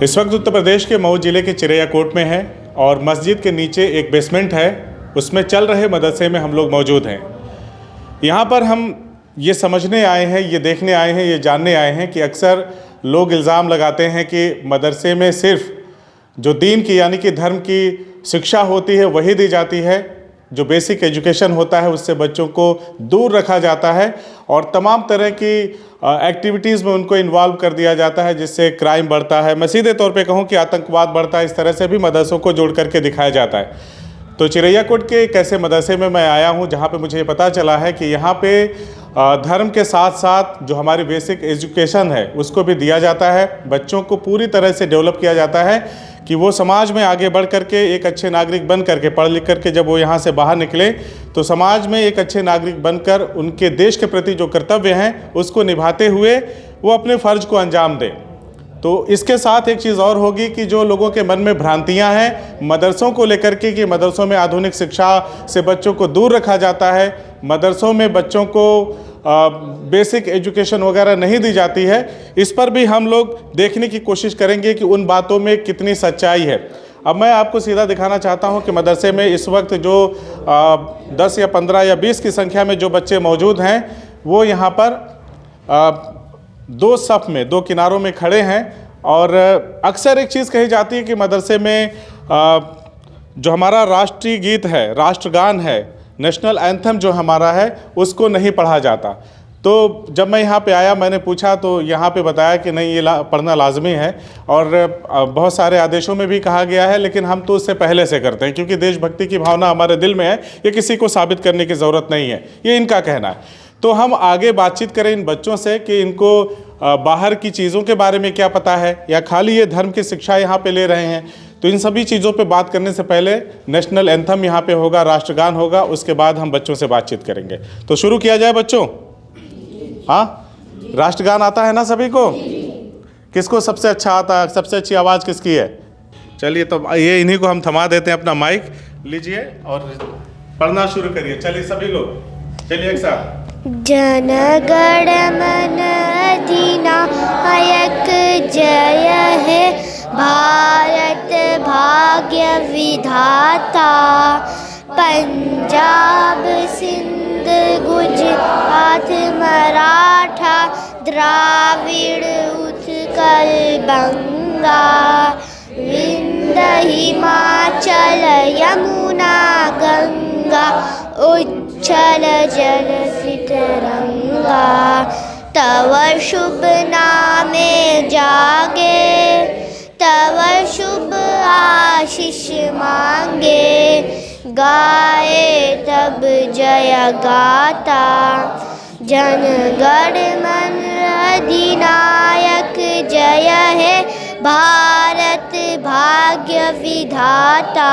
इस वक्त उत्तर प्रदेश के मऊ जिले के चिरैयाकोट में है और मस्जिद के नीचे एक बेसमेंट है, उसमें चल रहे मदरसे में हम लोग मौजूद हैं। यहाँ पर हम ये समझने आए हैं, ये देखने आए हैं, ये जानने आए हैं कि अक्सर लोग इल्ज़ाम लगाते हैं कि मदरसे में सिर्फ़ जो दीन की यानी कि धर्म की शिक्षा होती है वही दी जाती है, जो बेसिक एजुकेशन होता है उससे बच्चों को दूर रखा जाता है और तमाम तरह की एक्टिविटीज़ में उनको इन्वॉल्व कर दिया जाता है, जिससे क्राइम बढ़ता है। मैं सीधे तौर पे कहूँ कि आतंकवाद बढ़ता है। इस तरह से भी मदरसों को जोड़ करके दिखाया जाता है। तो चिरैयाकोट के एक ऐसे मदरसे में मैं आया हूँ जहाँ पे मुझे पता चला है कि यहाँ पे धर्म के साथ साथ जो हमारी बेसिक एजुकेशन है उसको भी दिया जाता है। बच्चों को पूरी तरह से डेवलप किया जाता है कि वो समाज में आगे बढ़ करके एक अच्छे नागरिक बन करके, पढ़ लिख करके जब वो यहाँ से बाहर निकले तो समाज में एक अच्छे नागरिक बनकर उनके देश के प्रति जो कर्तव्य हैं उसको निभाते हुए वो अपने फ़र्ज को अंजाम दें। तो इसके साथ एक चीज़ और होगी कि जो लोगों के मन में भ्रांतियां हैं मदरसों को लेकर के कि मदरसों में आधुनिक शिक्षा से बच्चों को दूर रखा जाता है, मदरसों में बच्चों को बेसिक एजुकेशन वगैरह नहीं दी जाती है, इस पर भी हम लोग देखने की कोशिश करेंगे कि उन बातों में कितनी सच्चाई है। अब मैं आपको सीधा दिखाना चाहता हूं कि मदरसे में इस वक्त जो 10 या 15 या 20 की संख्या में जो बच्चे मौजूद हैं वो यहाँ पर दो सफ़ में, दो किनारों में खड़े हैं। और अक्सर एक चीज़ कही जाती है कि मदरसे में जो हमारा राष्ट्रीय गीत है, राष्ट्रगान है, नेशनल एंथम जो हमारा है उसको नहीं पढ़ा जाता। तो जब मैं यहाँ पे आया मैंने पूछा तो यहाँ पे बताया कि नहीं, ये पढ़ना लाजमी है और बहुत सारे आदेशों में भी कहा गया है, लेकिन हम तो उससे पहले से करते हैं क्योंकि देशभक्ति की भावना हमारे दिल में है, ये किसी को साबित करने की ज़रूरत नहीं है, ये इनका कहना है। तो हम आगे बातचीत करें इन बच्चों से कि इनको बाहर की चीज़ों के बारे में क्या पता है या खाली ये धर्म की शिक्षा यहाँ पे ले रहे हैं। तो इन सभी चीज़ों पे बात करने से पहले नेशनल एंथम यहाँ पे होगा, राष्ट्रगान होगा, उसके बाद हम बच्चों से बातचीत करेंगे। तो शुरू किया जाए बच्चों? हाँ, राष्ट्रगान आता है ना सभी को? किसको सबसे अच्छा आता है? सबसे अच्छी आवाज़ किसकी है? चलिए तो ये इन्हीं को हम थमा देते हैं, अपना माइक लीजिए और पढ़ना शुरू करिए। चलिए सभी लोग, चलिए एक साथ। जन गण मन अधिनायक जय है, भारत भाग्य विधाता, पंजाब सिंध गुजरात मराठा, द्राविड़ उत्कल बंगा, विंध्य हिमाचल यमुना गंगा, उच्छल जल तरंगा, तव शुभ नामे जागे, तव शुभ आशीष मांगे, गाए तब जय गाता, जन गण मन अधिनायक जय है, भारत भाग्य विधाता,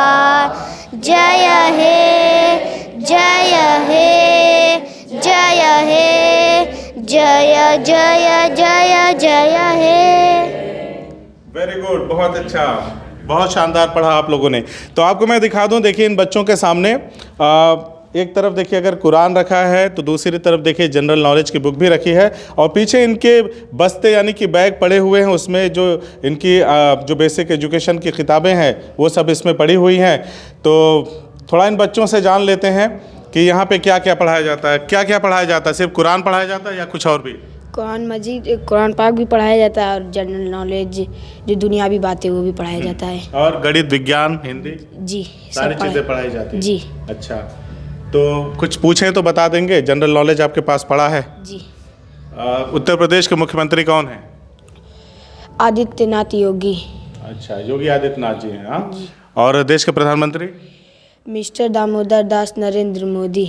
जय है जय है जय है, जय जय जय जय है। वेरी गुड, बहुत अच्छा, बहुत शानदार पढ़ा आप लोगों ने। तो आपको मैं दिखा दूं, देखिए इन बच्चों के सामने एक तरफ देखिए अगर कुरान रखा है तो दूसरी तरफ देखिए जनरल नॉलेज की बुक भी रखी है और पीछे इनके बस्ते यानी कि बैग पड़े हुए हैं, उसमें जो इनकी जो बेसिक एजुकेशन की किताबें हैं वो सब इसमें पड़ी हुई हैं। तो थोड़ा इन बच्चों से जान लेते हैं कि यहाँ पे क्या क्या पढ़ाया जाता है। क्या क्या पढ़ाया जाता है? सिर्फ कुरान पढ़ाया जाता है या कुछ और भी? कुरान मजीद, कुरान पाक भी पढ़ाया जाता है और जनरल नॉलेज जो दुनियावी बातें वो भी पढ़ाया जाता है। और गणित, विज्ञान, हिंदी, जी सारी चीज़ें पढ़ाई जाती है जी। अच्छा, तो कुछ पूछें तो बता देंगे? जनरल नॉलेज आपके पास पढ़ा है जी। उत्तर प्रदेश के मुख्यमंत्री कौन है? आदित्यनाथ योगी। अच्छा, योगी आदित्यनाथ जी हैं। हाँ, और देश के प्रधानमंत्री? मिस्टर दामोदर दास नरेंद्र मोदी।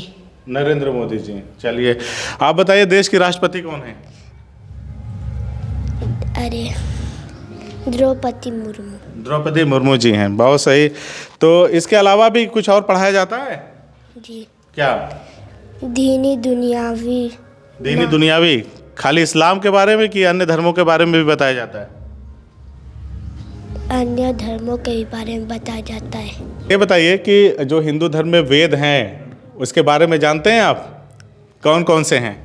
नरेंद्र मोदी जी। चलिए आप बताइए, देश की राष्ट्रपति कौन है? अरे, द्रौपदी मुर्मू। द्रौपदी मुर्मू जी हैं, बहुत सही। तो इसके अलावा भी कुछ और पढ़ाया जाता है? जी। क्या? दीनी दुनियावी। दीनी दुनियावी खाली इस्लाम के बारे में कि अन्य धर्मों के बारे में भी बताया जाता है? अन्य धर्मों के बारे में बताया जाता है। ये बताइए कि जो हिंदू धर्म में वेद हैं उसके बारे में जानते हैं आप? कौन कौन से हैं?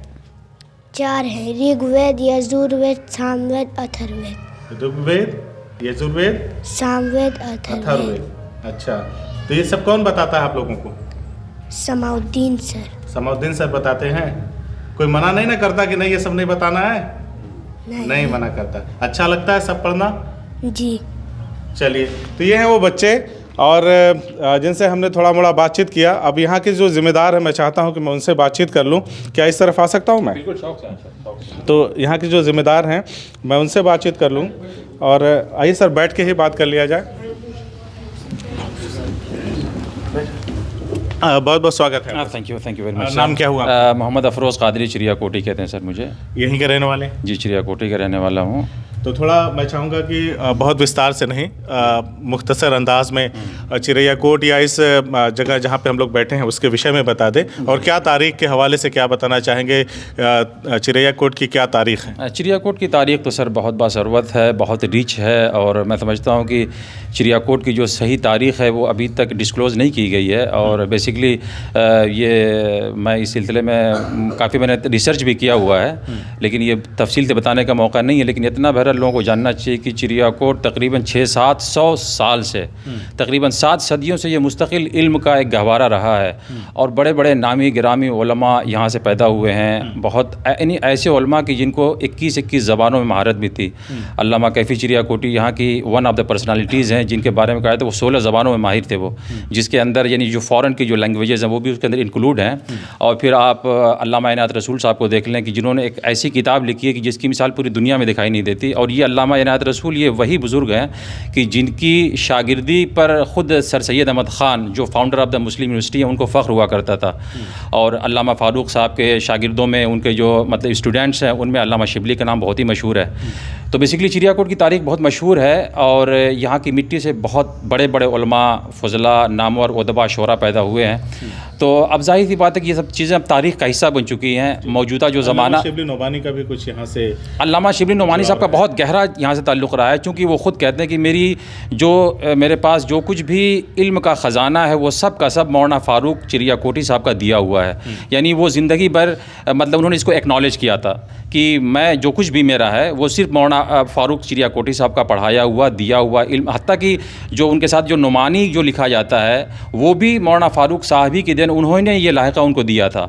4 हैं, ऋग्वेद, यजुर्वेद, सामवेद, अथर्ववेद। ऋग्वेद, यजुर्वेद, सामवेद, अथर्ववेद। अथर्ववेद। अच्छा, तो ये सब कौन बताता है आप लोगों को? समाउद्दीन सर। समाउद्दीन सर बताते हैं। कोई मना नहीं ना करता कि नहीं ये सब नहीं बताना है? नहीं मना करता। अच्छा लगता है सब पढ़ना? जी। चलिए, तो ये हैं वो बच्चे और जिनसे हमने थोड़ा मोड़ा बातचीत किया। अब यहाँ के जो जिम्मेदार हैं, मैं चाहता हूँ कि मैं उनसे बातचीत कर लूँ। क्या इस तरफ आ सकता हूँ मैं? बिल्कुल, शौक से। तो यहाँ के जो जिम्मेदार हैं, मैं उनसे बातचीत कर लूँ। और आइए सर, बैठ के ही बात कर लिया जाए। बहुत बहुत स्वागत है। Thank you very much. नाम क्या हुआ? मोहम्मद अफरोज़ कादरी, चिड़िया कोटी कहते हैं सर मुझे। यहीं के रहने वाले? जी, चिड़िया कोटी का रहने वाला हूँ। तो थोड़ा मैं चाहूँगा कि बहुत विस्तार से नहीं, मुख्तसर अंदाज में चिरैया कोट या इस जगह जहाँ पे हम लोग बैठे हैं उसके विषय में बता दें, और क्या तारीख़ के हवाले से क्या बताना चाहेंगे? चिरैया कोट की क्या तारीख़ है? चिड़िया कोट की तारीख़ तो सर बहुत बासरवत है, बहुत रिच है, और मैं समझता हूँ कि चिड़िया कोट की जो सही तारीख़ है वो अभी तक डिस्क्लोज़ नहीं की गई है। और बेसिकली ये मैं इस सिलसिले में काफ़ी मैंने रिसर्च भी किया हुआ है, लेकिन ये तफसील से बताने का मौका नहीं है। लेकिन इतना बहरहाल लोगों को जानना चाहिए कि चिड़िया कोट तकरीबन 600-700 साल से, तकरीबन 7 सदियों से ये मुस्तकिल इल्म का एक गहवारा रहा है। और बड़े बड़े नामी गिरामी उलमा यहाँ से पैदा हुए हैं। बहुत यानी ऐसे उलमा कि जिनको 21 ज़बानों में महारत भी थी। अल्लामा कैफ़ी चिड़िया कोटी यहाँ की वन ऑफ द पर्सनालिटीज़ हैं, जिनके बारे में कहा था वो 16 ज़बानों में माहिर थे वो, जिसके अंदर यानी जो फ़ॉरेन की जो लैंग्वेजेज़ हैं वो भी उसके अंदर इंक्लूड हैं। और फिर आप अल्लामा इनायत रसूल साहब को देख लें कि जिन्होंने एक ऐसी किताब लिखी है कि जिसकी मिसाल पूरी दुनिया में दिखाई नहीं देती। और ये अल्लामा इनायत रसूल ये वही बुज़ुर्ग हैं कि जिनकी शागिर्दी पर ख़ुद सर सैयद अहमद ख़ान, जो founder of the Muslim university है, उनको फ़ख्र हुआ करता था। और अल्लामा फ़ारूक साहब के शागिर्दों में उनके जो मतलब स्टूडेंट्स हैं उनमें अल्लामा शिबली का नाम बहुत ही मशहूर है। तो बेसिकली चिड़िया कोट की तारीख़ बहुत मशहूर है, और यहाँ की मिट्टी से बहुत बड़े बड़े उलमा, फजला, नामवर, उदबा, शोरा पैदा हुए हैं। तो अब जाहिर सी बात है कि ये सब चीज़ें अब तारीख़ का हिस्सा बन चुकी हैं। मौजूदा जो ज़माना, शिबली नोमानी का भी कुछ यहाँ से, अल्लामा शिबली नोमानी साहब का बहुत गहरा यहाँ से ताल्लुक़ रहा है, चूँकि वो ख़ुद कहते हैं कि मेरे पास जो कुछ भी इल्म का ख़जाना है वो सब का सब मौलाना फ़ारूक चिड़िया कोटी साहब का दिया हुआ है। यानी वो ज़िंदगी भर मतलब उन्होंने इसको एक्नॉलेज किया था कि मैं जो कुछ भी मेरा है वो सिर्फ मौलाना फ़ारूक चिड़िया कोटी साहब का पढ़ाया हुआ, दिया हुआ इल्म। हत्ता कि जो उनके साथ जो नुमानी जो लिखा जाता है वो भी मौलाना फ़ारूक साहब ही के दिन उन्होंने ये लाहिक़ा उनको दिया था।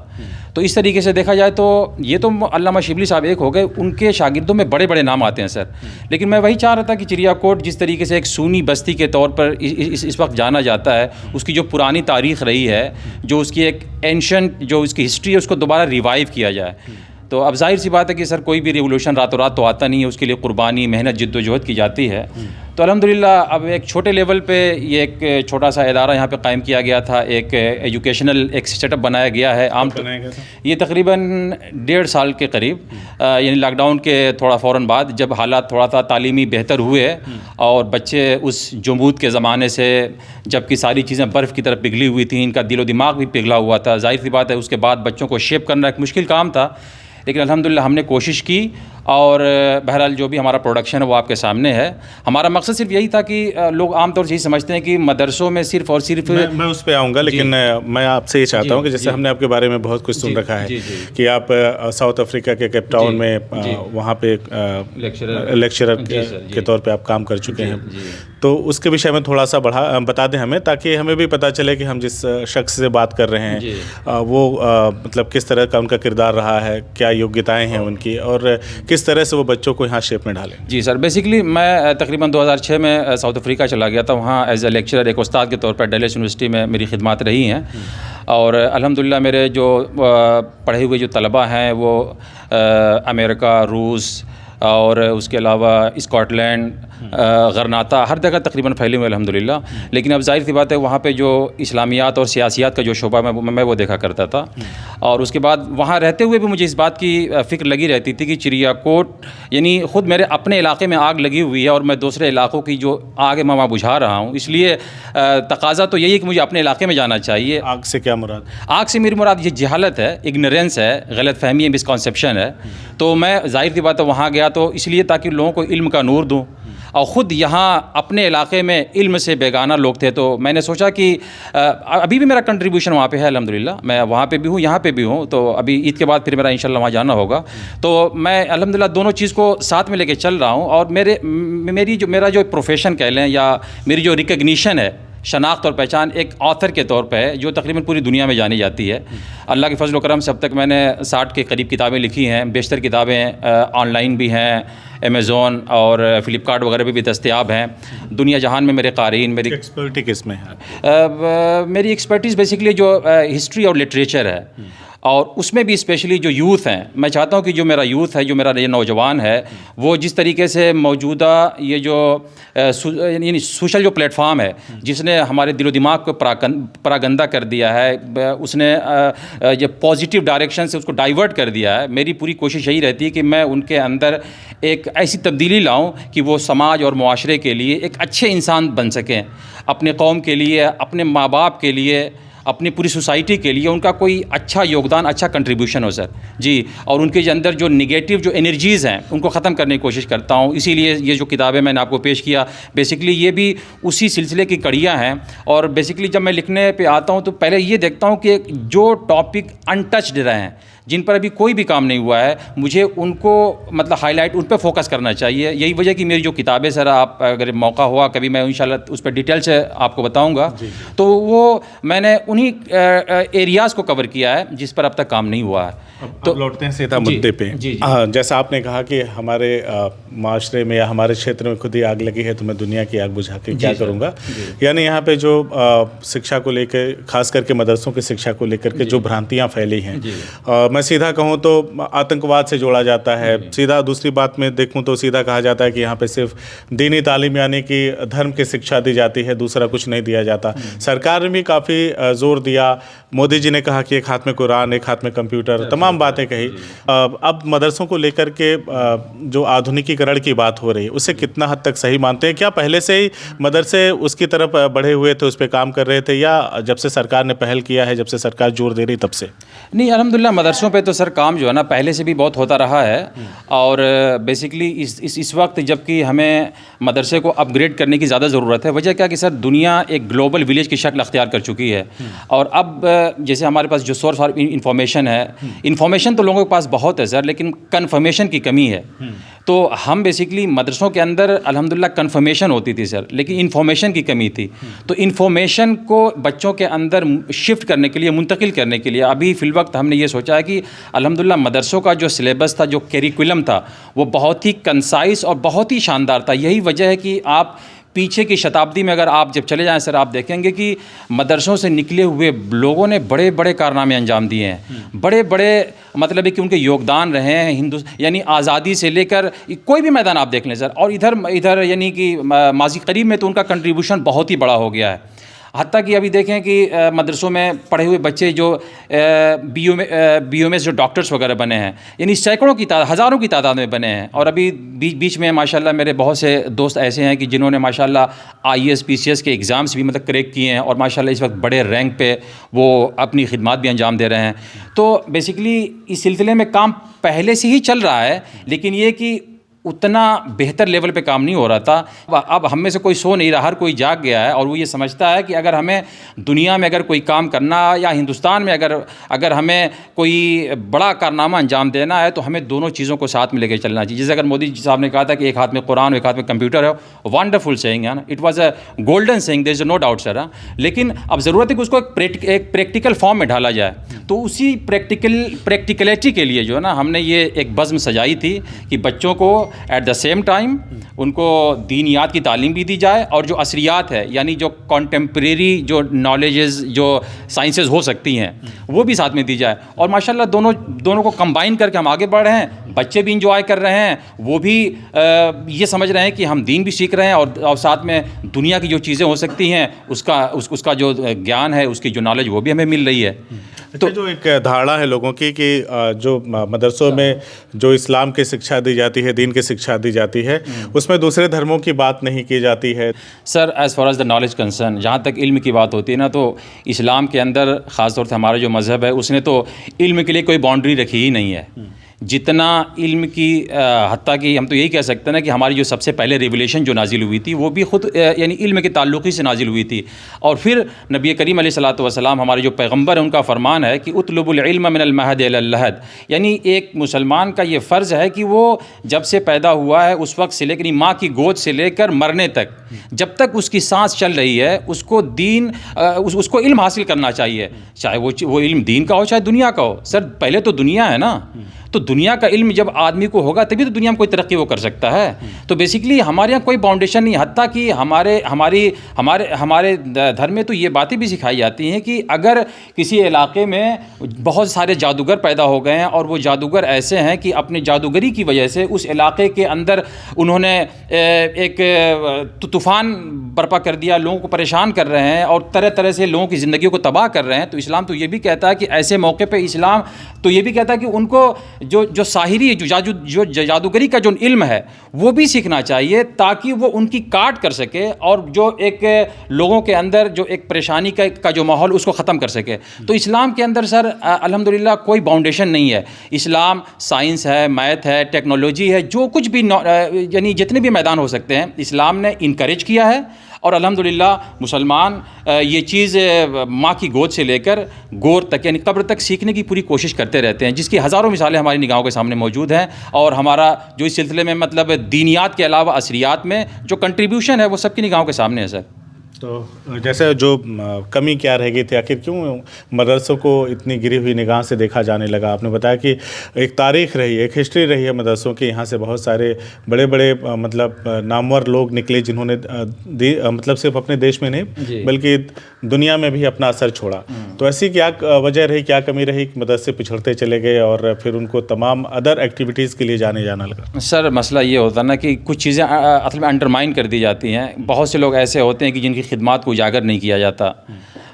तो इस तरीके से देखा जाए तो ये तो अल्लामा शिबली साहब एक हो गए, उनके शागिर्दों में बड़े बड़े नाम आते हैं सर। लेकिन मैं वही चाह रहा था कि चिड़िया कोट जिस तरीके से एक सूनी बस्ती के तौर पर इस वक्त जाना जाता है, उसकी जो पुरानी तारीख़ रही है, जो उसकी एक एंशंट जो उसकी हिस्ट्री है, उसको दोबारा रिवाइव किया जाए। तो अब जाहिर सी बात है कि सर कोई भी रिवोल्यूशन रातों रात तो आता नहीं है, उसके लिए कुर्बानी, मेहनत, जिद्दोजहद की जाती है। तो अल्हम्दुलिल्लाह अब एक छोटे लेवल पे ये एक छोटा सा इदारा यहाँ पे कायम किया गया था, एक एजुकेशनल एक सेटअप बनाया गया है। ये तकरीबन 1.5 साल के करीब, यानी लॉकडाउन के थोड़ा फ़ौरन बाद जब हालात थोड़ा सा तालीमी बेहतर हुए और बच्चे उस जमूद के ज़माने से, जबकि सारी चीज़ें बर्फ़ की तरफ पिघली हुई थी, इनका दिलो दिमाग भी पिघला हुआ था, जाहिर सी बात है उसके बाद बच्चों को शेप करना एक मुश्किल काम था। लेकिन अल्हम्दुलिल्लाह हमने कोशिश की, और बहरहाल जो भी हमारा प्रोडक्शन है वो आपके सामने है। हमारा मकसद सिर्फ यही था कि लोग आमतौर से यही समझते हैं कि मदरसों में सिर्फ और सिर्फ, मैं उस पर आऊँगा, लेकिन मैं आपसे ये चाहता हूँ कि जैसे हमने आपके बारे में बहुत कुछ सुन रखा है कि आप साउथ अफ्रीका के केप टाउन में वहाँ पे लेक्चरर के तौर पे आप काम कर चुके हैं, तो उसके विषय में थोड़ा सा बता दें हमें, ताकि हमें भी पता चले कि हम जिस शख्स से बात कर रहे हैं वो मतलब किस तरह का उनका किरदार रहा है, क्या योग्यताएँ हैं उनकी, और किस तरह से वो बच्चों को यहाँ शेप में डालें। जी सर, बेसिकली मैं तकरीबन 2006 में साउथ अफ्रीका चला गया था। वहाँ एज ए लेक्चरर, एक उस्ताद के तौर पर डलेस यूनिवर्सिटी में मेरी खिदमत रही हैं। और अल्हम्दुलिल्लाह मेरे जो पढ़े हुए जो तलबा हैं वो अमेरिका, रूस और उसके अलावा स्कॉटलैंड, गरनाता, हर जगह तकरीबन फैले हुए अल्हम्दुलिल्लाह। लेकिन अब जाहिर सी बात है वहाँ पे जो इस्लामियात और सियासियात का जो शोबा मैं वो देखा करता था। और उसके बाद वहाँ रहते हुए भी मुझे इस बात की फ़िक्र लगी रहती थी कि चिड़िया कोट, यानी ख़ुद मेरे अपने इलाके में आग लगी हुई है और मैं दूसरे इलाकों की जो आग मैं वहाँ बुझा रहा हूँ, इसलिए तकाज़ा तो यही है कि मुझे अपने इलाके में जाना चाहिए। आग से क्या मुराद? आग से मेरी मुराद ये जहालत है, इग्नोरेंस है, गलतफहमी है, मिसकॉन्सेप्शन है। तो मैं जाहिर सी बात है वहाँ गया तो इसलिए ताकि लोगों को इल्म का नूर दूँ। और ख़ुद यहाँ अपने इलाके में इल्म से बेगाना लोग थे, तो मैंने सोचा कि अभी भी मेरा कंट्रीब्यूशन वहाँ पे है अल्हम्दुलिल्लाह, मैं वहाँ पे भी हूँ, यहाँ पे भी हूँ, तो अभी ईद के बाद फिर मेरा इंशाल्लाह वहाँ जाना होगा। तो मैं अल्हम्दुलिल्लाह दोनों चीज़ को साथ में लेके चल रहा हूँ। और मेरा जो प्रोफेशन कह लें या मेरी जो रिकग्निशन है, शनाख्त और पहचान एक ऑथर के तौर पे है, जो तकरीबन पूरी दुनिया में जानी जाती है। अल्लाह के फजल करम से अब तक मैंने 60 के करीब किताबें लिखी हैं। बेशतर किताबें ऑनलाइन भी हैं, अमेज़ॉन और फ़्लिपकार्ट वगैरह पे भी दस्तयाब हैं। दुनिया जहान में मेरे क़ारीन, मेरी एक्सपर्टी किस में है? मेरी एक्सपर्टीज़ बेसिकली जो हिस्ट्री और लिटरेचर है, और उसमें भी स्पेशली जो यूथ हैं। मैं चाहता हूँ कि जो मेरा यूथ है, जो मेरा ये नौजवान है, वो जिस तरीके से मौजूदा ये जो यानी सोशल जो प्लेटफॉर्म है, जिसने हमारे दिलो दिमाग को परागंदा कर दिया है, उसने ये पॉजिटिव डायरेक्शन से उसको डाइवर्ट कर दिया है। मेरी पूरी कोशिश यही रहती है कि मैं उनके अंदर एक ऐसी तब्दीली लाऊं कि वो समाज और मुआशरे के लिए एक अच्छे इंसान बन सकें, अपने कौम के लिए, अपने माँ बाप के लिए, अपनी पूरी सोसाइटी के लिए उनका कोई अच्छा योगदान, अच्छा कंट्रीब्यूशन हो सर जी। और उनके अंदर जो निगेटिव जो एनर्जीज़ हैं, उनको ख़त्म करने की कोशिश करता हूँ। इसीलिए ये जो किताबें मैंने आपको पेश किया, बेसिकली ये भी उसी सिलसिले की कड़ियाँ हैं। और बेसिकली जब मैं लिखने पे आता हूँ तो पहले ये देखता हूँ कि जो टॉपिक अनटच्ड रहे हैं, जिन पर अभी कोई भी काम नहीं हुआ है, मुझे उनको मतलब हाईलाइट, उन पर फोकस करना चाहिए। यही वजह कि मेरी जो किताबें सर, आप अगर मौका हुआ कभी, मैं इंशाल्लाह उस पर डिटेल से आपको बताऊंगा। तो वो मैंने उन्हीं एरियाज़ को कवर किया है जिस पर अब तक काम नहीं हुआ है। तो लौटते हैं सीधा मुद्दे पे। हाँ, जैसा आपने कहा कि हमारे माशरे में या हमारे क्षेत्र में खुद ही आग लगी है, तो मैं दुनिया की आग बुझा के क्या करूँगा। यानी यहाँ पे जो शिक्षा को लेकर, खास करके मदरसों की शिक्षा को लेकर के जो भ्रांतियाँ फैली हैं, मैं सीधा कहूँ तो आतंकवाद से जोड़ा जाता है। सीधा दूसरी बात में देखूँ तो सीधा कहा जाता है कि यहाँ पे सिर्फ दीनी तालीम यानी कि धर्म की शिक्षा दी जाती है, दूसरा कुछ नहीं दिया जाता। सरकार ने भी काफ़ी जोर दिया। मोदी जी ने कहा कि एक हाथ में कुरान, एक हाथ में कंप्यूटर, तमाम बातें कही। अब मदरसों को लेकर के जो आधुनिकीकरण की बात हो रही है, उसे कितना हद तक सही मानते हैं? क्या पहले से ही मदरसे उसकी तरफ बढ़े हुए थे, उस पर काम कर रहे थे, या जब से सरकार ने पहल किया है, जब से सरकार जोर दे रही तब से? नहीं, अल्हम्दुलिल्लाह मदरसों पे तो सर काम जो है ना पहले से भी बहुत होता रहा है। और बेसिकली इस वक्त जबकि हमें मदरसे को अपग्रेड करने की ज़्यादा ज़रूरत है। वजह क्या कि सर दुनिया एक ग्लोबल विलेज की शक्ल अख्तियार कर चुकी है। और अब जैसे हमारे पास जो सोर्स ऑफ इंफॉर्मेशन है, इंफॉर्मेशन तो लोगों के पास बहुत है सर, लेकिन कन्फर्मेशन की कमी है। तो हम बेसिकली मदरसों के अंदर अल्हम्दुलिल्लाह कन्फर्मेशन होती थी सर, लेकिन इन्फॉर्मेशन की कमी थी। तो इन्फॉर्मेशन को बच्चों के अंदर शिफ्ट करने के लिए, मुंतकिल करने के लिए अभी फ़िलवक्त हमने ये सोचा है कि अल्हम्दुलिल्लाह मदरसों का जो सिलेबस था, जो करिकुलम था, वो बहुत ही कंसाइज और बहुत ही शानदार था। यही वजह है कि आप पीछे की शताब्दी में अगर आप जब चले जाएं सर, आप देखेंगे कि मदरसों से निकले हुए लोगों ने बड़े बड़े कारनामे अंजाम दिए हैं। बड़े बड़े मतलब है कि उनके योगदान रहे हैं यानी आज़ादी से लेकर कोई भी मैदान आप देख लें सर। और इधर यानी कि माजी करीब में तो उनका कंट्रीब्यूशन बहुत ही बड़ा हो गया है। हत्ता कि अभी देखें कि मदरसों में पढ़े हुए बच्चे जो BOMS जो डॉक्टर्स वगैरह बने हैं, यानी सैकड़ों की तादाद, हज़ारों की तादाद में बने हैं। और अभी बीच में माशाल्लाह मेरे बहुत से दोस्त ऐसे हैं कि जिन्होंने माशाल्लाह IAS PCS के एग्ज़ाम्स भी मतलब क्रैक किए हैं, और माशाल्लाह इस वक्त बड़े रैंक पे वो अपनी खिदमत भी अंजाम दे रहे हैं। तो बेसिकली इस सिलसिले में काम पहले से ही चल रहा है, लेकिन ये कि उतना बेहतर लेवल पे काम नहीं हो रहा था। अब हम में से कोई सो नहीं रहा, हर कोई जाग गया है और वो ये समझता है कि अगर हमें दुनिया में अगर कोई काम करना, या हिंदुस्तान में अगर हमें कोई बड़ा कारनामा अंजाम देना है, तो हमें दोनों चीज़ों को साथ में लेकर चलना चाहिए। जैसे अगर मोदी जी साहब ने कहा था कि एक हाथ में कुरान, एक हाथ में कंप्यूटर है, वंडरफुल सेइंग है ना, it was a golden saying, there is no doubt sir. लेकिन अब ज़रूरत है कि उसको एक प्रैक्टिकल फॉर्म में ढाला जाए। तो उसी प्रैक्टिकलिटी के लिए जो है ना, हमने ये एक बज़्म सजाई थी कि बच्चों को एट द सेम टाइम उनको दीनियात की तालीम भी दी जाए, और जो असरियात है यानी जो कॉन्टेम्प्रेरी जो नॉलेजेस, जो साइंसेस हो सकती हैं, वो भी साथ में दी जाए। और माशाल्लाह दोनों को कंबाइन करके हम आगे बढ़ रहे हैं। बच्चे भी इंजॉय कर रहे हैं, वो भी ये समझ रहे हैं कि हम दीन भी सीख रहे हैं, और साथ में दुनिया की जो चीज़ें हो सकती हैं उसका जो ज्ञान है, उसकी जो नॉलेज, वो भी हमें मिल रही है। तो जो एक धारणा है लोगों की कि जो मदरसों में जो इस्लाम की शिक्षा दी जाती है, दीन की शिक्षा दी जाती है, उसमें दूसरे धर्मों की बात नहीं की जाती है। Sir as far as the knowledge concern, जहाँ तक इल्म की बात होती है ना, तो इस्लाम के अंदर ख़ास तौर से हमारा जो मज़हब है, उसने तो इल्म के लिए कोई बाउंड्री रखी ही नहीं है। जितना इल्म की हत्ता कि हम तो यही कह सकते हैं ना कि हमारी जो सबसे पहले रिवलेशन जो नाजिल हुई थी वो भी ख़ुद यानी इल्म के ताल्लुक़ से नाजिल हुई थी। और फिर नबी करीम अलैहिस्सलातु वस्सलाम हमारे जो पैगम्बर हैं उनका फ़रमान है कि उतलुबुल इल्म मिनल महद इलल लहद, यानी एक मुसलमान का ये फ़र्ज़ है कि वो जब से पैदा हुआ है उस वक्त से लेकर माँ की गोद से लेकर मरने तक, जब तक उसकी सांस चल रही है उसको दीन उसको इल्म हासिल करना चाहिए, चाहे वो इल्म दीन का हो चाहे दुनिया का हो। सर पहले तो दुनिया है ना, तो दुनिया का इल्म जब आदमी को होगा तभी तो दुनिया में कोई तरक्की वो कर सकता है। तो बेसिकली हमारे यहाँ कोई बाउंडेशन नहीं, हत्ता कि हमारे धर्म में तो ये बातें भी सिखाई जाती हैं कि अगर किसी इलाके में बहुत सारे जादूगर पैदा हो गए हैं और वो जादूगर ऐसे हैं कि अपने जादूगरी की वजह से उस इलाके के अंदर उन्होंने एक तूफ़ान बर्पा कर दिया, लोगों को परेशान कर रहे हैं और तरह तरह से लोगों की ज़िंदगी को तबाह कर रहे हैं, तो इस्लाम तो ये भी कहता है कि ऐसे मौके पे इस्लाम तो ये भी कहता है कि उनको जो साहिरी जो जादूगरी का जो इल्म है वो भी सीखना चाहिए ताकि वो उनकी काट कर सके और जो एक लोगों के अंदर जो एक परेशानी का जो माहौल उसको ख़त्म कर सके। तो इस्लाम के अंदर सर अल्हम्दुलिल्लाह कोई बाउंडेशन नहीं है। इस्लाम साइंस है, मैथ है, टेक्नोलॉजी है, जो कुछ भी यानी जितने भी मैदान हो सकते हैं इस्लाम ने इनकरेज किया है। और अल्हम्दुलिल्लाह मुसलमान ये चीज़ माँ की गोद से लेकर गोर तक यानी कब्र तक सीखने की पूरी कोशिश करते रहते हैं, जिसकी हज़ारों मिसालें हमारी निगाहों के सामने मौजूद हैं। और हमारा जो इस सिलसिले में मतलब दीनियात के अलावा असरियात में जो कंट्रीब्यूशन है वो सबकी निगाहों के सामने है सर। तो जैसे जो कमी क्या रह गई थी, आखिर क्यों मदरसों को इतनी गिरी हुई निगाह से देखा जाने लगा? आपने बताया कि एक तारीख़ रही है, एक हिस्ट्री रही है मदरसों की, यहाँ से बहुत सारे बड़े बड़े मतलब नामवर लोग निकले जिन्होंने मतलब सिर्फ अपने देश में नहीं बल्कि दुनिया में भी अपना असर छोड़ा। तो ऐसी क्या वजह रही, क्या कमी रही कि मदरसे पिछड़ते चले गए और फिर उनको तमाम अदर एक्टिविटीज़ के लिए जाना लगा? सर मसला ये होता है ना कि कुछ चीज़ें असल में अंडरमाइन कर दी जाती हैं। बहुत से लोग ऐसे होते हैं कि जिनकी खिदमात को उजागर नहीं किया जाता।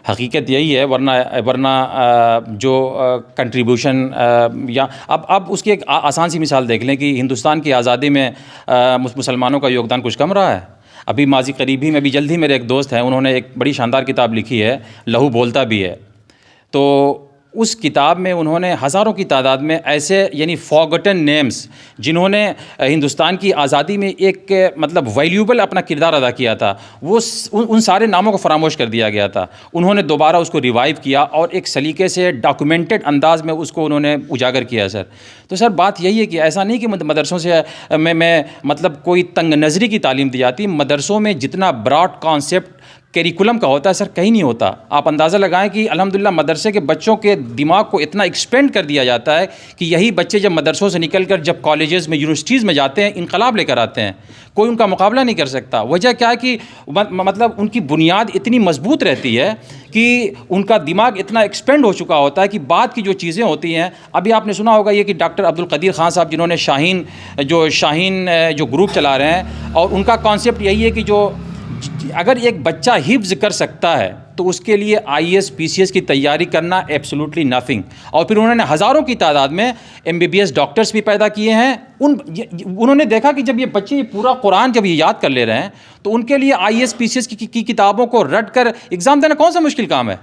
हकीकत यही है, वरना जो कंट्रीब्यूशन या अब उसकी एक आसान सी मिसाल देख लें कि हिंदुस्तान की आज़ादी में मुसलमानों का योगदान कुछ कम रहा है। अभी माजी करीबी में भी जल्द ही मेरे एक दोस्त हैं, उन्होंने एक बड़ी शानदार किताब लिखी है, लहू बोलता भी है। तो उस किताब में उन्होंने हज़ारों की तादाद में ऐसे यानी फॉरगॉटन नेम्स जिन्होंने हिंदुस्तान की आज़ादी में एक मतलब वैल्यूबल अपना किरदार अदा किया था, वो उन सारे नामों को फरामोश कर दिया गया था। उन्होंने दोबारा उसको रिवाइव किया और एक सलीके से डॉक्यूमेंटेड अंदाज में उसको उन्होंने उजागर किया सर। तो सर बात यही है कि ऐसा नहीं कि मदरसों से मैं मतलब कोई तंग नज़री की तालीम दी जाती। मदरसों में जितना ब्रॉड कॉन्सेप्ट करिकुलम का होता है सर कहीं नहीं होता। आप अंदाज़ा लगाएं कि अल्हम्दुलिल्लाह मदरसे के बच्चों के दिमाग को इतना एक्सपेंड कर दिया जाता है कि यही बच्चे जब मदरसों से निकलकर जब कॉलेजेस में यूनिवर्सिटीज़ में जाते हैं इनकलाब लेकर आते हैं, कोई उनका मुकाबला नहीं कर सकता। वजह क्या है कि मतलब उनकी बुनियाद इतनी मजबूत रहती है कि उनका दिमाग इतना एक्सपेंड हो चुका होता है कि बाद की जो चीज़ें होती हैं, अभी आपने सुना होगा ये कि डॉक्टर अब्दुल कदीर खान साहब जिन्होंने शाहीन जो ग्रुप चला रहे हैं, और उनका कॉन्सेप्ट यही है कि जो अगर एक बच्चा हिफ्ज़ कर सकता है तो उसके लिए IAS PCS की तैयारी करना एब्सोल्युटली नथिंग। और फिर उन्होंने हज़ारों की तादाद में MBBS डॉक्टर्स भी पैदा किए हैं। उन्होंने देखा कि जब ये बच्चे पूरा कुरान जब ये याद कर ले रहे हैं तो उनके लिए IAS PCS की किताबों को रट कर एग्ज़ाम देना कौन सा मुश्किल काम है।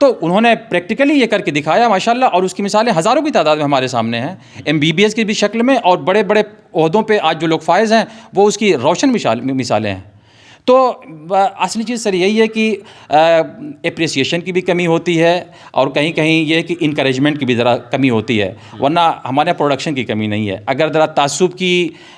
तो उन्होंने प्रैक्टिकली ये करके दिखाया माशाल्लाह, और उसकी मिसालें हज़ारों की तादाद में हमारे सामने हैं, MBBS की भी शक्ल में, और बड़े बड़े ओहदों पे आज जो लोग फायज़ हैं वो उसकी रोशन मिसालें हैं। तो असली चीज़ सर यही है कि एप्रिसिएशन की भी कमी होती है और कहीं कहीं ये कि इनकरेजमेंट की भी ज़रा कमी होती है, वरना हमारे प्रोडक्शन की कमी नहीं है। अगर ज़रा तासुब की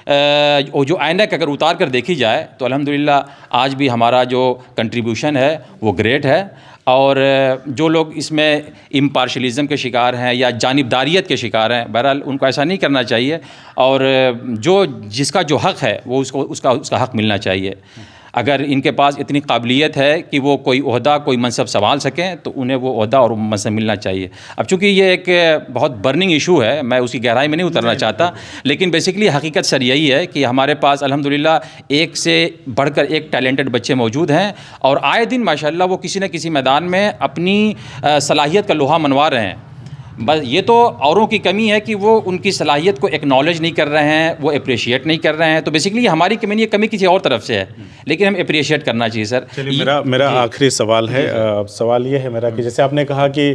जो ऐनक अगर उतार कर देखी जाए तो अल्हम्दुलिल्लाह आज भी हमारा जो कंट्रीब्यूशन है वो ग्रेट है। और जो लोग इसमें इम्पार्शलिज़म के शिकार हैं या जानिबदारियत के शिकार हैं, बहरहाल उनको ऐसा नहीं करना चाहिए, और जिसका जो हक़ है वो उसका हक़ मिलना चाहिए। अगर इनके पास इतनी काबिलियत है कि वो कोई ओहदा कोई मनसब संभाल सकें तो उन्हें वो ओहदा और मनसब मिलना चाहिए। अब चूँकि ये एक बहुत बर्निंग इशू है, मैं उसकी गहराई में नहीं उतरना चाहता, लेकिन बेसिकली हकीकत सर यही है कि हमारे पास अल्हम्दुलिल्लाह एक से बढ़कर एक टैलेंटेड बच्चे मौजूद हैं, और आए दिन माशाल्लाह वो किसी न किसी मैदान में अपनी सलाहियत का लोहा मनवा रहे हैं। बस ये तो औरों की कमी है कि वो उनकी सलाहियत को एक्नॉलेज नहीं कर रहे हैं, वो अप्रिशिएट नहीं कर रहे हैं। तो बेसिकली हमारी कमी नहीं है, कमी किसी और तरफ से है, लेकिन हम अप्रिशिएट करना चाहिए सर। चलिए मेरा आखिरी सवाल है, सवाल ये है मेरा कि जैसे आपने कहा कि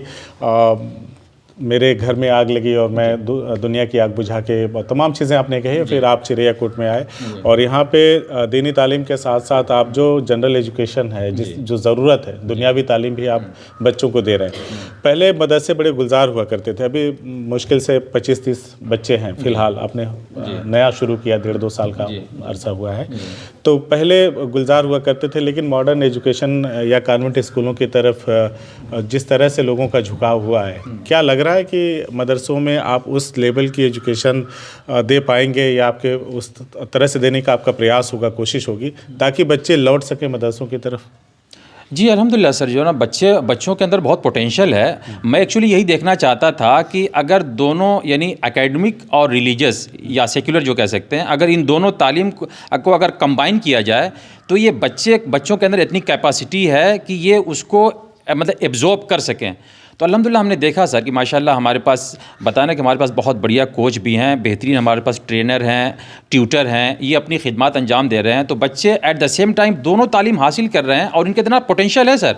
मेरे घर में आग लगी और मैं दुनिया की आग बुझा के, तमाम चीज़ें आपने कही। फिर आप चिड़ियाकोट में आए और यहाँ पे दीनी तालीम के साथ साथ आप जो जनरल एजुकेशन है, जो ज़रूरत है, दुनियावी तालीम भी आप बच्चों को दे रहे हैं। पहले मदरसे बड़े गुलजार हुआ करते थे, अभी मुश्किल से 25-30 बच्चे हैं फ़िलहाल। आपने नया शुरू किया, 1.5-2 साल का अरसा हुआ है। तो पहले गुलजार हुआ करते थे, लेकिन मॉडर्न एजुकेशन या कॉन्वेंट स्कूलों की तरफ जिस तरह से लोगों का झुकाव हुआ है, क्या लग रहा है कि मदरसों में आप उस लेवल की एजुकेशन दे पाएंगे, या आपके उस तरह से देने का आपका प्रयास होगा, कोशिश होगी, ताकि बच्चे लौट सकें मदरसों की तरफ? जी अल्हम्दुलिल्लाह सर, जो ना बच्चों के अंदर बहुत पोटेंशियल है। मैं एक्चुअली यही देखना चाहता था कि अगर दोनों, यानी एकेडमिक और रिलीजियस या सेक्युलर जो कह सकते हैं, अगर इन दोनों तालीम को अगर कंबाइन किया जाए तो ये बच्चों के अंदर इतनी कैपेसिटी है कि ये उसको मतलब एब्जॉर्ब कर सकें। तो अल्हम्दुलिल्लाह हमने देखा सर कि माशाल्लाह हमारे पास बताना कि हमारे पास बहुत बढ़िया कोच भी हैं, बेहतरीन हमारे पास ट्रेनर हैं, ट्यूटर हैं, ये अपनी खिदमत अंजाम दे रहे हैं। तो बच्चे एट द सेम टाइम दोनों तालीम हासिल कर रहे हैं और इनके इतना पोटेंशियल है सर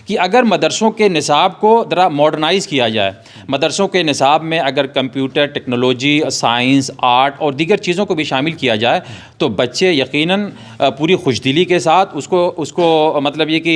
कि अगर मदरसों के निसाब को ज़रा मॉडर्नाइज़ किया जाए, मदरसों के निसाब में अगर कंप्यूटर टेक्नोलॉजी, साइंस, आर्ट और दीगर चीज़ों को भी शामिल किया जाए तो बच्चे यकीनन पूरी खुशदिली के साथ उसको मतलब ये कि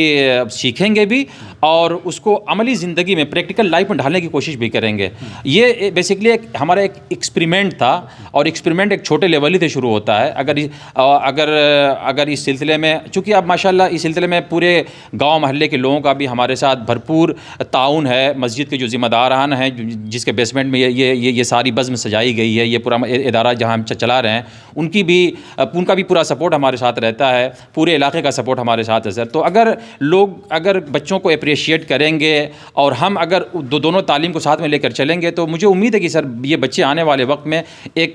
सीखेंगे भी और उसको अमली ज़िंदगी में, प्रैक्टिकल लाइफ में ढालने की कोशिश भी करेंगे। ये बेसिकली हमारा एक एक्सपेरिमेंट था और एक्सपेरिमेंट एक छोटे लेवल ही से शुरू होता है। अगर इस सिलसिले में, चूँकि अब माशाल्लाह इस सिलसिले में पूरे गाँव महल्ले के लोगों का भी हमारे साथ भरपूर ताउन है। मस्जिद के जो ज़िम्मेदारान हैं, जिसके बेसमेंट में ये सारी बज़्म सजाई गई है, ये पूरा इदारा जहाँ हम चला रहे हैं, उनका भी पूरा सपोर्ट हमारे साथ रहता है, पूरे इलाके का सपोर्ट हमारे साथ है सर। तो अगर बच्चों को अप्रिशिएट करेंगे और हम अगर दोनों तालीम को साथ में लेकर चलेंगे तो मुझे उम्मीद है कि सर ये बच्चे आने वाले वक्त में एक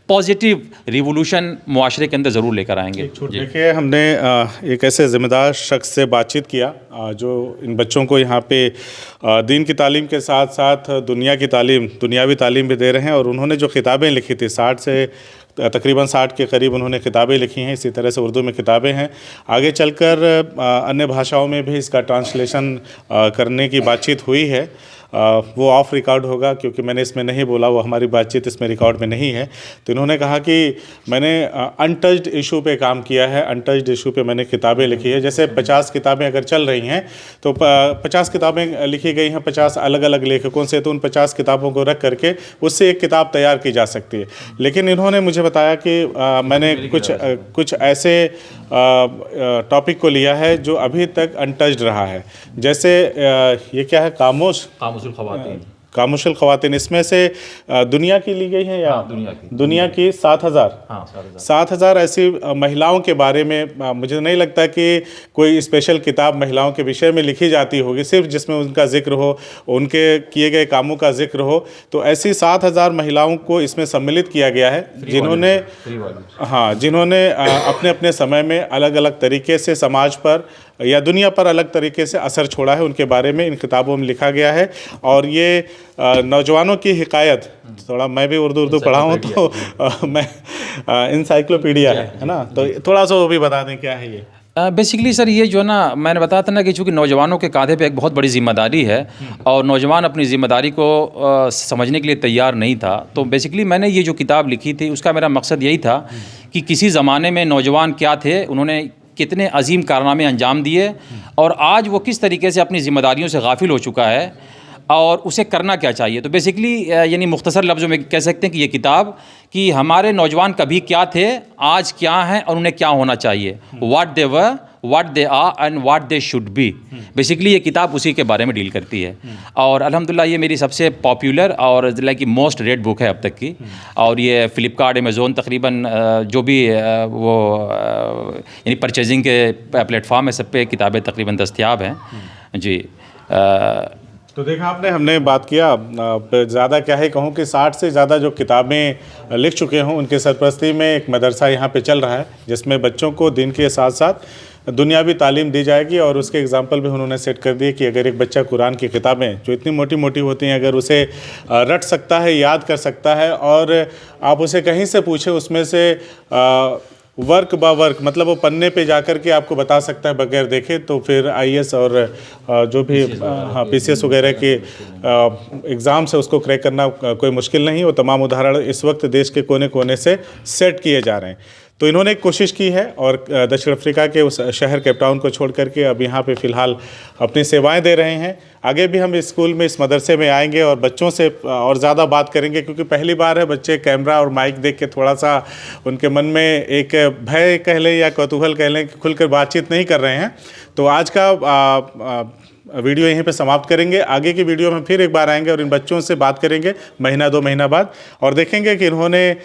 पॉजिटिव रिवोल्यूशन मुआशरे के अंदर ज़रूर लेकर आएंगे। देखिए, हमने एक ऐसे ज़िम्मेदार शख्स से बातचीत किया जो इन बच्चों को यहाँ पे दीन की तालीम के साथ साथ दुनियावी तालीम भी दे रहे हैं। और उन्होंने जो किताबें लिखी थी, तकरीबन 60 के करीब उन्होंने किताबें लिखी हैं। इसी तरह से उर्दू में किताबें हैं। आगे चलकर अन्य भाषाओं में भी इसका ट्रांसलेशन करने की बातचीत हुई है। वो ऑफ रिकॉर्ड होगा, क्योंकि मैंने इसमें नहीं बोला, वो हमारी बातचीत इसमें रिकॉर्ड में नहीं है। तो इन्होंने कहा कि मैंने अनटच्ड इशू पे काम किया है, अनटच्ड इशू पे मैंने किताबें लिखी है। जैसे 50 किताबें अगर चल रही हैं तो 50 किताबें लिखी गई हैं 50 अलग अलग लेखकों से, तो उन 50 किताबों को रख करके उससे एक किताब तैयार की जा सकती है। लेकिन इन्होंने मुझे बताया कि मैंने कुछ ऐसे टॉपिक को लिया है जो अभी तक अनटच्ड रहा है। जैसे ये क्या है, कामुशल ख़वातीन, इसमें से दुनिया की ली गई है या दुनिया की 7,000 ऐसी महिलाओं के बारे में। मुझे नहीं लगता कि कोई स्पेशल किताब महिलाओं के विषय में लिखी जाती होगी, सिर्फ जिसमें उनका जिक्र हो, उनके किए गए कामों का जिक्र हो। तो ऐसी 7,000 महिलाओं को इसमें सम्मिलित किया गया है, जिन्होंने अपने अपने समय में अलग अलग तरीके से समाज पर या दुनिया पर अलग तरीके से असर छोड़ा है। उनके बारे में इन किताबों में लिखा गया है। और ये नौजवानों की हिकायत, थोड़ा मैं भी उर्दू पढ़ा हूँ तो मैं इंसाइक्लोपीडिया है ना, तो थोड़ा सा वो भी बता दें क्या है ये। बेसिकली सर ये जो ना मैंने बताया था ना कि चूँकि नौजवानों के कांधे पे एक बहुत बड़ी ज़िम्मेदारी है और नौजवान अपनी ज़िम्मेदारी को समझने के लिए तैयार नहीं था। तो बेसिकली मैंने ये जो किताब लिखी थी उसका मेरा मकसद यही था कि किसी ज़माने में नौजवान क्या थे, उन्होंने कितने अजीम कारनामे अंजाम दिए और आज वो किस तरीके से अपनी ज़िम्मेदारियों से गाफिल हो चुका है और उसे करना क्या चाहिए। तो बेसिकली यानी मुख्तसर लफ्ज़ों में कह सकते हैं कि ये किताब कि हमारे नौजवान कभी क्या थे, आज क्या हैं और उन्हें क्या होना चाहिए, what they were, what they are and what they should be. Basically ये किताब उसी के बारे में डील करती है। और अल्हम्दुलिल्लाह ये मेरी सबसे पॉपुलर और लाइक मोस्ट रेड बुक है अब तक की। और ये फ़्लिपकार्ट, अमेज़ोन, तकरीबन जो भी वो यानी परचेजिंग के प्लेटफॉर्म है सब पे किताबें तकरीबन दस्तयाब हैं जी। तो देखा आपने, हमने बात किया, ज़्यादा क्या है कहूँ कि 60 से ज़्यादा जो किताबें लिख चुके हों, उनके सरपरस्ती में एक मदरसा यहाँ पे चल रहा है जिसमें बच्चों को दिन के साथ साथ दुनियावी तालीम दी जाएगी। और उसके एग्जाम्पल भी उन्होंने सेट कर दिए कि अगर एक बच्चा कुरान की किताबें जो इतनी मोटी मोटी होती हैं, अगर उसे रट सकता है, याद कर सकता है और आप उसे कहीं से पूछे उसमें से वर्क बा वर्क, मतलब वो पन्ने पे जाकर के आपको बता सकता है बगैर देखे, तो फिर आईएएस और जो भी हाँ पीसीएस वगैरह के एग्ज़ाम्स है उसको क्रैक करना कोई मुश्किल नहीं। वो तमाम उदाहरण इस वक्त देश के कोने कोने से सेट किए जा रहे हैं। तो इन्होंने एक कोशिश की है और दक्षिण अफ्रीका के उस शहर केप टाउन को छोड़ करके अब यहाँ पे फ़िलहाल अपनी सेवाएं दे रहे हैं। आगे भी हम इस स्कूल में, इस मदरसे में आएंगे और बच्चों से और ज़्यादा बात करेंगे, क्योंकि पहली बार है बच्चे कैमरा और माइक देख के थोड़ा सा उनके मन में एक भय कह लें या कौतूहल कह लें, खुलकर बातचीत नहीं कर रहे हैं। तो आज का वीडियो यहीं पे समाप्त करेंगे। आगे की वीडियो में फिर एक बार आएंगे और इन बच्चों से बात करेंगे महीना 2 महीना बाद, और देखेंगे कि इन्होंने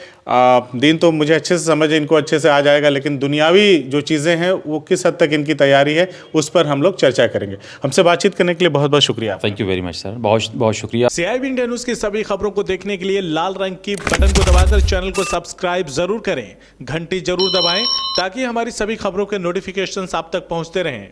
दीन तो मुझे अच्छे से समझ, इनको अच्छे से आ जाएगा, लेकिन दुनियावी जो चीज़ें हैं वो किस हद तक इनकी तैयारी है उस पर हम लोग चर्चा करेंगे। हमसे बातचीत करने के लिए बहुत बहुत शुक्रिया। Thank you very much sir, बहुत बहुत शुक्रिया। CIB इंडिया न्यूज़ की सभी खबरों को देखने के लिए लाल रंग की बटन को दबाकर चैनल को सब्सक्राइब जरूर करें, घंटी जरूर दबाएं ताकि हमारी सभी खबरों के नोटिफिकेशंस आप तक पहुंचते रहें।